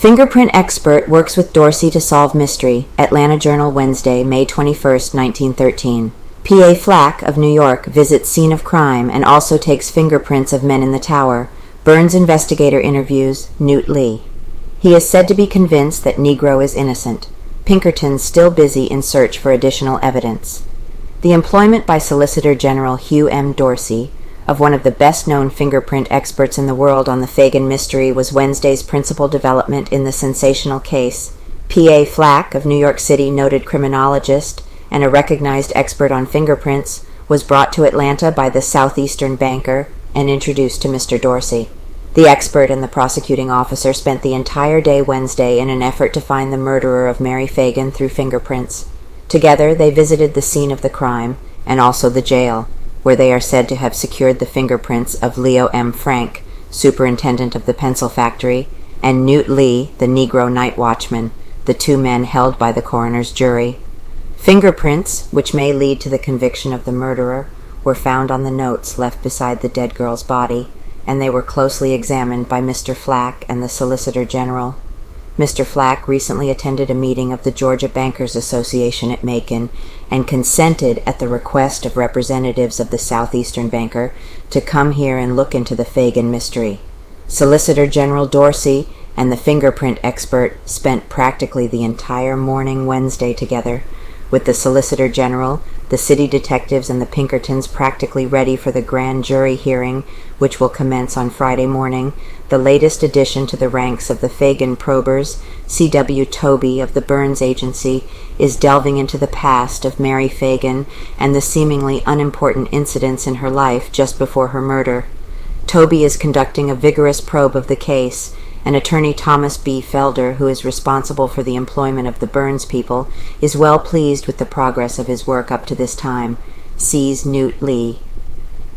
Fingerprint expert works with Dorsey to solve mystery. Atlanta Journal, Wednesday, May 21, 1913. P.A. Flak of New York visits scene of crime and also takes fingerprints of men in the tower. Burns investigator interviews Newt Lee. He is said to be convinced that Negro is innocent. Pinkertons still busy in search for additional evidence. The employment by Solicitor General Hugh M. Dorsey of one of the best-known fingerprint experts in the world on the Phagan mystery was Wednesday's principal development in the sensational case. P.A. Flak of New York City, noted criminologist and a recognized expert on fingerprints, was brought to Atlanta by the Southeastern Banker and introduced to Mr. Dorsey. The expert and the prosecuting officer spent the entire day Wednesday in an effort to find the murderer of Mary Phagan through fingerprints. Together they visited the scene of the crime and also the jail, where they are said to have secured the fingerprints of Leo M. Frank, superintendent of the pencil factory, and Newt Lee, the Negro night watchman, the two men held by the coroner's jury. Fingerprints, which may lead to the conviction of the murderer, were found on the notes left beside the dead girl's body, and they were closely examined by Mr. Flak and the Solicitor General. Mr. Flak recently attended a meeting of the Georgia Bankers Association at Macon and consented at the request of representatives of the Southeastern Banker to come here and look into the Phagan mystery. Solicitor General Dorsey and the fingerprint expert spent practically the entire morning Wednesday together, with the Solicitor General, the city detectives, and the Pinkertons practically ready for the grand jury hearing, which will commence on Friday morning. The latest addition to the ranks of the Phagan probers, C.W. Tobey of the Burns Agency, is delving into the past of Mary Phagan and the seemingly unimportant incidents in her life just before her murder. Tobey is conducting a vigorous probe of the case, and attorney Thomas B. Felder, who is responsible for the employment of the Burns people, is well pleased with the progress of his work up to this time. Sees Newt Lee.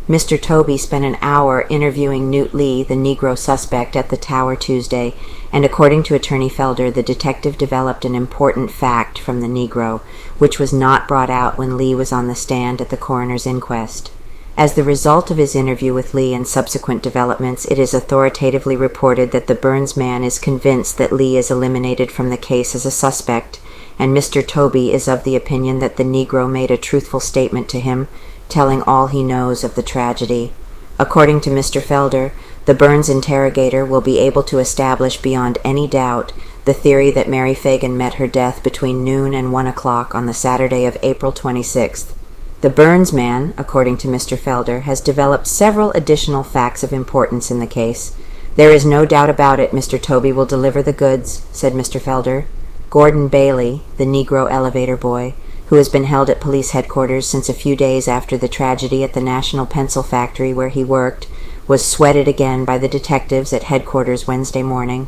Mr. Tobey spent an hour interviewing Newt Lee, the Negro suspect, at the Tower Tuesday, and according to attorney Felder, the detective developed an important fact from the Negro, which was not brought out when Lee was on the stand at the coroner's inquest. As the result of his interview with Lee and subsequent developments, it is authoritatively reported that the Burns man is convinced that Lee is eliminated from the case as a suspect, and Mr. Tobey is of the opinion that the Negro made a truthful statement to him, telling all he knows of the tragedy. According to Mr. Felder, the Burns interrogator will be able to establish beyond any doubt the theory that Mary Phagan met her death between noon and 1 o'clock on the Saturday of April 26th. The Burns man, according to Mr. Felder, has developed several additional facts of importance in the case. There is no doubt about it, Mr. Tobey will deliver the goods, said Mr. Felder. Gordon Bailey, the Negro elevator boy, who has been held at police headquarters since a few days after the tragedy at the National Pencil Factory where he worked, was sweated again by the detectives at headquarters Wednesday morning.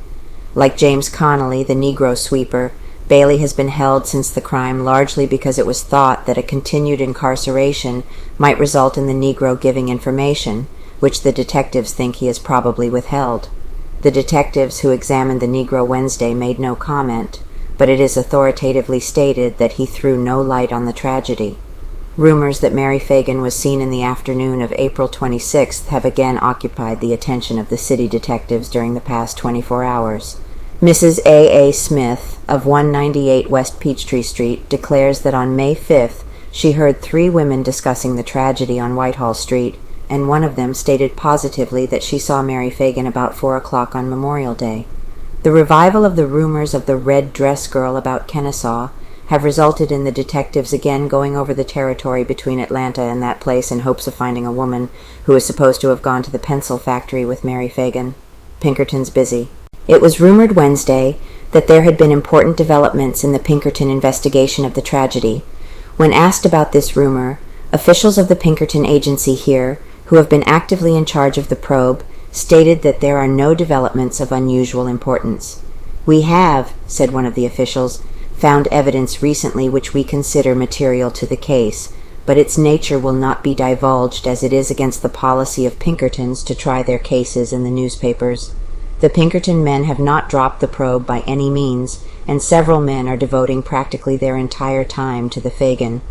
Like James Connolly, the Negro sweeper, Bailey has been held since the crime largely because it was thought that a continued incarceration might result in the Negro giving information, which the detectives think he has probably withheld. The detectives who examined the Negro Wednesday made no comment, but it is authoritatively stated that he threw no light on the tragedy. Rumors that Mary Phagan was seen in the afternoon of April 26th have again occupied the attention of the city detectives during the past 24 hours. Mrs. A. Smith of 198 West Peachtree Street declares that on May 5th she heard 3 women discussing the tragedy on Whitehall Street, and one of them stated positively that she saw Mary Phagan about 4 o'clock on Memorial Day. The revival of the rumors of the red dress girl about Kennesaw have resulted in the detectives again going over the territory between Atlanta and that place in hopes of finding a woman who is supposed to have gone to the pencil factory with Mary Phagan. Pinkerton's busy. It was rumored Wednesday that there had been important developments in the Pinkerton investigation of the tragedy. When asked about this rumor, officials of the Pinkerton agency here, who have been actively in charge of the probe, stated that there are no developments of unusual importance. "We have," said one of the officials, "found evidence recently which we consider material to the case, but its nature will not be divulged as it is against the policy of Pinkertons to try their cases in the newspapers. The Pinkerton men have not dropped the probe by any means, and several men are devoting practically their entire time to the Phagan.